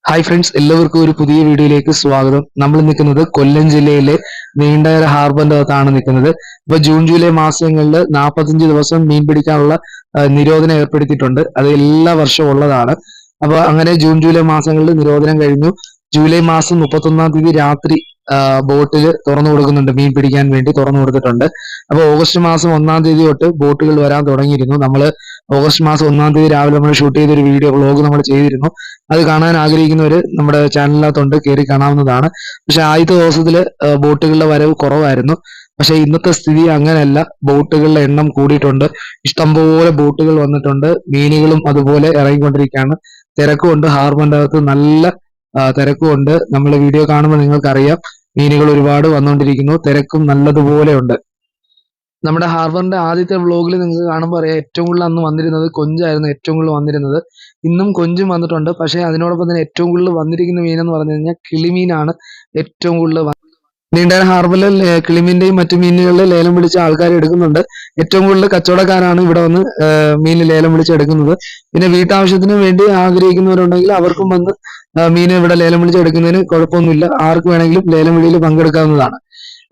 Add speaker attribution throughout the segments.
Speaker 1: Hi friends, എല്ലാവർക്കും ഒരു പുതിയ വീഡിയോയിലേക്ക് സ്വാഗതം. നമ്മൾ നിൽക്കുന്നത് കൊല്ലം ജില്ലയിലെ നീണ്ടകര ഹാർബറിന്റെ അകത്താണ് നിൽക്കുന്നത്. ഇപ്പൊ ജൂൺ ജൂലൈ മാസങ്ങളിൽ 45 ദിവസം മീൻ പിടിക്കാനുള്ള നിരോധനം ഏർപ്പെടുത്തിയിട്ടുണ്ട്. അത് എല്ലാ വർഷവും ഉള്ളതാണ്. അപ്പൊ അങ്ങനെ ജൂൺ ജൂലൈ മാസങ്ങളിൽ നിരോധനം കഴിഞ്ഞു. ജൂലൈ മാസം 31 തീയതി രാത്രി ബോട്ടിൽ തുറന്നു കൊടുക്കുന്നുണ്ട്, മീൻ പിടിക്കാൻ വേണ്ടി തുറന്നു കൊടുത്തിട്ടുണ്ട്. അപ്പൊ ഓഗസ്റ്റ് മാസം 1 തീയതി തൊട്ട് ബോട്ടുകൾ വരാൻ തുടങ്ങിയിരുന്നു. നമ്മൾ ഓഗസ്റ്റ് മാസം 1 തീയതി രാവിലെ നമ്മൾ ഷൂട്ട് ചെയ്ത ഒരു വീഡിയോ വ്ളോഗ് നമ്മൾ ചെയ്തിരുന്നു. അത് കാണാൻ ആഗ്രഹിക്കുന്നവര് നമ്മുടെ ചാനലിനകത്തുണ്ട്, കയറി കാണാവുന്നതാണ്. പക്ഷെ ആദ്യത്തെ ദിവസത്തില് ബോട്ടുകളുടെ വരവ് കുറവായിരുന്നു. പക്ഷെ ഇന്നത്തെ സ്ഥിതി അങ്ങനെയല്ല. ബോട്ടുകളുടെ എണ്ണം കൂടിയിട്ടുണ്ട്. ഇഷ്ടംപോലെ ബോട്ടുകൾ വന്നിട്ടുണ്ട്. മീനുകളും അതുപോലെ ഇറങ്ങിക്കൊണ്ടിരിക്കുകയാണ്. തിരക്കുമുണ്ട്. ഹാർബറിന്റെ അകത്ത് നല്ല തിരക്കുമുണ്ട്. നമ്മൾ വീഡിയോ കാണുമ്പോൾ നിങ്ങൾക്കറിയാം, മീനുകൾ ഒരുപാട് വന്നുകൊണ്ടിരിക്കുന്നു. തിരക്കും നല്ലതുപോലെ ഉണ്ട്. നമ്മുടെ ഹാർബറിന്റെ ആദ്യത്തെ വ്ളോഗിൽ നിങ്ങൾക്ക് കാണുമ്പോൾ അറിയാം, ഏറ്റവും കൂടുതൽ അന്ന് വന്നിരുന്നത് കൊഞ്ചായിരുന്നു. ഏറ്റവും കൂടുതൽ വന്നിരുന്നത്. ഇന്നും കൊഞ്ചും വന്നിട്ടുണ്ട്. പക്ഷേ അതിനോടൊപ്പം തന്നെ ഏറ്റവും കൂടുതൽ വന്നിരിക്കുന്ന മീനെന്ന് പറഞ്ഞു കഴിഞ്ഞാൽ കിളിമീനാണ് ഏറ്റവും കൂടുതൽ. നീണ്ടകര ഹാർബറിൽ കിളിമീന്റെയും മറ്റു മീനുകളിൽ ലേലം വിളിച്ച ആൾക്കാർ എടുക്കുന്നുണ്ട്. ഏറ്റവും കൂടുതൽ കച്ചവടക്കാരാണ് ഇവിടെ വന്ന് മീൻ ലേലം വിളിച്ച് എടുക്കുന്നത്. പിന്നെ വീട്ടാവശ്യത്തിന് വേണ്ടി ആഗ്രഹിക്കുന്നവരുണ്ടെങ്കിൽ അവർക്കും വന്ന് മീൻ ഇവിടെ ലേലം വിളിച്ച് എടുക്കുന്നതിന് കുഴപ്പമൊന്നുമില്ല. ആർക്ക് വേണമെങ്കിലും ലേലം വിളിയിൽ പങ്കെടുക്കാവുന്നതാണ്.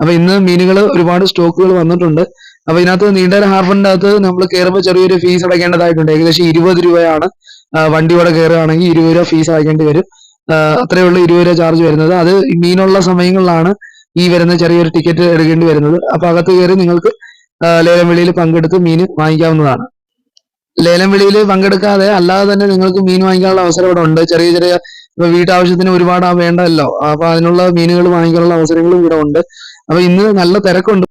Speaker 1: അപ്പൊ ഇന്ന് മീനുകൾ ഒരുപാട് സ്റ്റോക്കുകൾ വന്നിട്ടുണ്ട്. അപ്പൊ ഇതിനകത്ത് നീണ്ടകര ഹാർബറിന്റെ അകത്ത് നമ്മൾ കയറുമ്പോൾ ചെറിയൊരു ഫീസ് അടയ്ക്കേണ്ടതായിട്ടുണ്ട്. ഏകദേശം 20 രൂപയാണ്. വണ്ടിയോടെ കയറുകയാണെങ്കിൽ 20 രൂപ ഫീസ് അടയ്ക്കേണ്ടി വരും. അത്രയേ ഉള്ളൂ 20 രൂപ ചാർജ് വരുന്നത്. അത് മീനുള്ള സമയങ്ങളിലാണ് ഈ വരുന്ന ചെറിയൊരു ടിക്കറ്റ് എടുക്കേണ്ടി വരുന്നത്. അപ്പൊ അകത്ത് കയറി നിങ്ങൾക്ക് ലേലം വിളിയിൽ പങ്കെടുത്ത് മീൻ വാങ്ങിക്കാവുന്നതാണ്. ലേലം വിളിയിൽ പങ്കെടുക്കാതെ അല്ലാതെ തന്നെ നിങ്ങൾക്ക് മീൻ വാങ്ങിക്കാനുള്ള അവസരം ഇവിടെ ഉണ്ട്. ചെറിയ ചെറിയ ഇപ്പൊ വീട്ടാവശ്യത്തിന് ഒരുപാട് വേണ്ടല്ലോ, അപ്പൊ അതിനുള്ള മീനുകൾ വാങ്ങിക്കാനുള്ള അവസരങ്ങളും ഇവിടെ ഉണ്ട്. അപ്പൊ ഇന്ന് നല്ല തിരക്കുണ്ട്.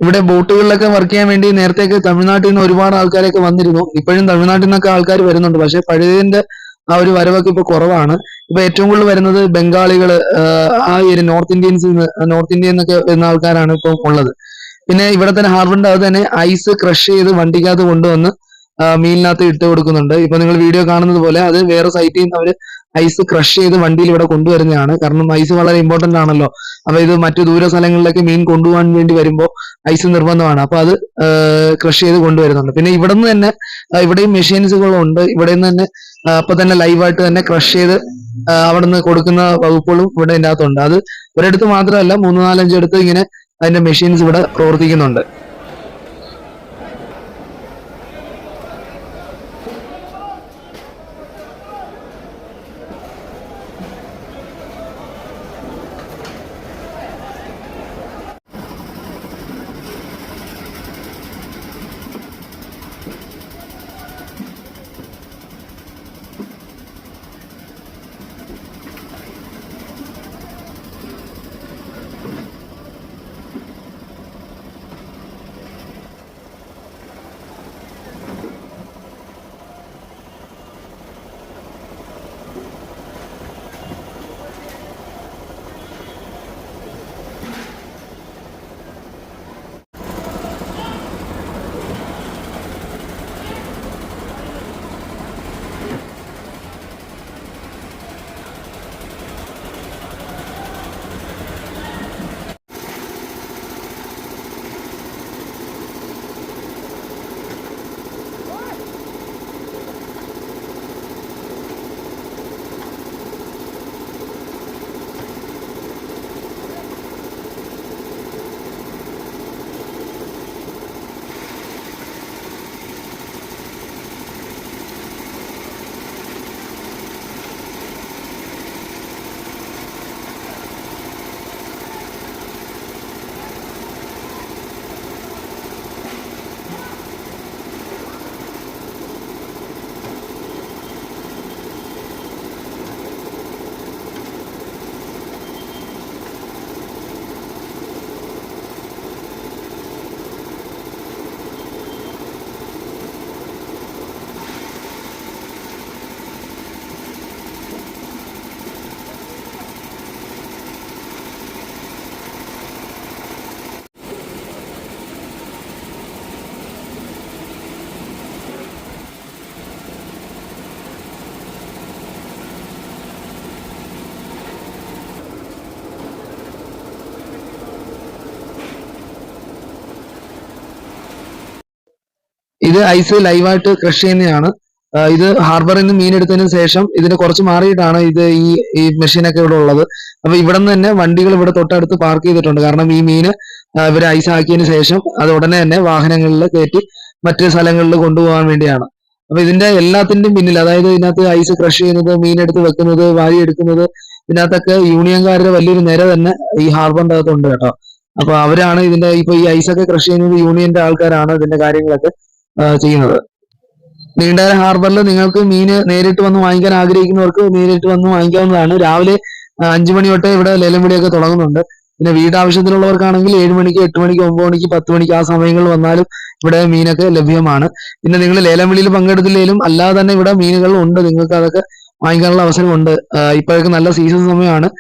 Speaker 1: ഇവിടെ ബോട്ടുകളിലൊക്കെ വർക്ക് ചെയ്യാൻ വേണ്ടി നേരത്തെയൊക്കെ തമിഴ്നാട്ടിൽ നിന്ന് ഒരുപാട് ആൾക്കാരൊക്കെ വന്നിരുന്നു. ഇപ്പോഴും തമിഴ്നാട്ടിൽ നിന്നൊക്കെ ആൾക്കാർ വരുന്നുണ്ട്. പക്ഷെ പഴയതിന്റെ ആ ഒരു വരവൊക്കെ ഇപ്പൊ കുറവാണ്. ഇപ്പൊ ഏറ്റവും കൂടുതൽ വരുന്നത് ബംഗാളികള്, ആ ഒരു നോർത്ത് ഇന്ത്യയിൽ നിന്നൊക്കെ വരുന്ന ആൾക്കാരാണ് ഇപ്പൊ ഉള്ളത്. പിന്നെ ഇവിടെ തന്നെ ഹാർബറിന്റെ അത് തന്നെ ഐസ് ക്രഷ് ചെയ്ത് വണ്ടിക്കകത്ത് കൊണ്ടുവന്ന് മീനിനകത്ത് ഇട്ട് കൊടുക്കുന്നുണ്ട്. ഇപ്പൊ നിങ്ങൾ വീഡിയോ കാണുന്നത് പോലെ അത് വേറെ സൈറ്റിൽ നിന്ന് അവര് ഐസ് ക്രഷ് ചെയ്ത് വണ്ടിയിൽ ഇവിടെ കൊണ്ടുവരുന്നതാണ്. കാരണം ഐസ് വളരെ ഇമ്പോർട്ടന്റ് ആണല്ലോ. അപ്പൊ ഇത് മറ്റു ദൂര സ്ഥലങ്ങളിലേക്ക് മീൻ കൊണ്ടുപോകാൻ വേണ്ടി വരുമ്പോൾ ഐസ് നിർബന്ധമാണ്. അപ്പൊ അത് ക്രഷ് ചെയ്ത് കൊണ്ടുവരുന്നുണ്ട്. പിന്നെ ഇവിടെ നിന്ന് തന്നെ ഇവിടെയും മെഷീൻസുകളുണ്ട്. ഇവിടെ നിന്ന് തന്നെ അപ്പൊ തന്നെ ലൈവായിട്ട് തന്നെ ക്രഷ് ചെയ്ത് അവിടെ നിന്ന് കൊടുക്കുന്ന വകുപ്പുകളും ഇവിടെ ഇതിന്റെ അകത്തുണ്ട്. അത് ഒരിടത്ത് മാത്രമല്ല, 3-4-5 ഇടത്ത് ഇങ്ങനെ അതിന്റെ മെഷീൻസ് ഇവിടെ പ്രവർത്തിക്കുന്നുണ്ട്. ഇത് ഐസ് ലൈവായിട്ട് ക്രഷ് ചെയ്യുന്നതാണ്. ഇത് ഹാർബറിൽ നിന്ന് മീൻ എടുത്തതിന് ശേഷം ഇതിന് കുറച്ച് മാറിയിട്ടാണ് ഇത് ഈ മെഷീനൊക്കെ ഇവിടെ ഉള്ളത്. അപ്പൊ ഇവിടെ നിന്ന് തന്നെ വണ്ടികൾ ഇവിടെ തൊട്ടടുത്ത് പാർക്ക് ചെയ്തിട്ടുണ്ട്. കാരണം ഈ മീന് ഇവർ ഐസ് ആക്കിയതിന് ശേഷം അത് ഉടനെ തന്നെ വാഹനങ്ങളിൽ കയറ്റി മറ്റ് സ്ഥലങ്ങളിൽ കൊണ്ടുപോകാൻ വേണ്ടിയാണ്. അപ്പൊ ഇതിന്റെ എല്ലാത്തിന്റെയും പിന്നിൽ, അതായത് ഇതിനകത്ത് ഐസ് ക്രഷ് ചെയ്യുന്നത്, മീനെടുത്ത് വെക്കുന്നത്, വാരി എടുക്കുന്നത്, ഇതിനകത്തൊക്കെ യൂണിയൻകാരുടെ വലിയൊരു നിര തന്നെ ഈ ഹാർബറിന്റെ അകത്തുണ്ട് കേട്ടോ. അപ്പൊ അവരാണ് ഇതിന്റെ ഇപ്പൊ ഈ ഐസൊക്കെ ക്രഷ് ചെയ്യുന്നത് യൂണിയന്റെ ആൾക്കാരാണ് ഇതിന്റെ കാര്യങ്ങളൊക്കെ ചെയ്യുന്നത്. നീണ്ടകര ഹാർബറിൽ നിങ്ങൾക്ക് മീന് നേരിട്ട് വന്ന് വാങ്ങിക്കാൻ ആഗ്രഹിക്കുന്നവർക്ക് നേരിട്ട് വന്ന് വാങ്ങിക്കാവുന്നതാണ്. രാവിലെ 5 മണി തൊട്ടേ ഇവിടെ ലേലം വിളിയൊക്കെ തുടങ്ങുന്നുണ്ട്. പിന്നെ വീട്ടാവശ്യത്തിനുള്ളവർക്കാണെങ്കിൽ 7 മണിക്ക്, 8 മണിക്ക്, 9 മണിക്ക്, 10 മണിക്ക് ആ സമയങ്ങളിൽ വന്നാലും ഇവിടെ മീനൊക്കെ ലഭ്യമാണ്. പിന്നെ നിങ്ങൾ ലേലം വിളിയിൽ പങ്കെടുത്തില്ലെങ്കിലും അല്ലാതെ തന്നെ ഇവിടെ മീനുകൾ ഉണ്ട്, നിങ്ങൾക്ക് അതൊക്കെ വാങ്ങിക്കാനുള്ള അവസരമുണ്ട്. ഇപ്പോഴൊക്കെ നല്ല സീസൺ സമയമാണ്.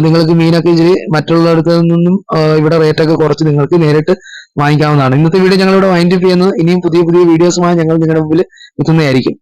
Speaker 1: നിങ്ങൾക്ക് മീനൊക്കെ ഇച്ചിരി മറ്റുള്ളവരുടെ നിന്നും ഇവിടെ റേറ്റൊക്കെ കുറച്ച് നിങ്ങൾക്ക് നേരിട്ട് വാങ്ങിക്കാവുന്നതാണ്. ഇന്നത്തെ വീഡിയോ ഞങ്ങൾ ഇവിടെ വൈൻഡ് അപ്പ് ചെയ്യുന്നത്. ഇനിയും പുതിയ പുതിയ വീഡിയോസുമായി ഞങ്ങൾ നിങ്ങളുടെ മുമ്പിൽ എത്തുന്നതായിരിക്കും.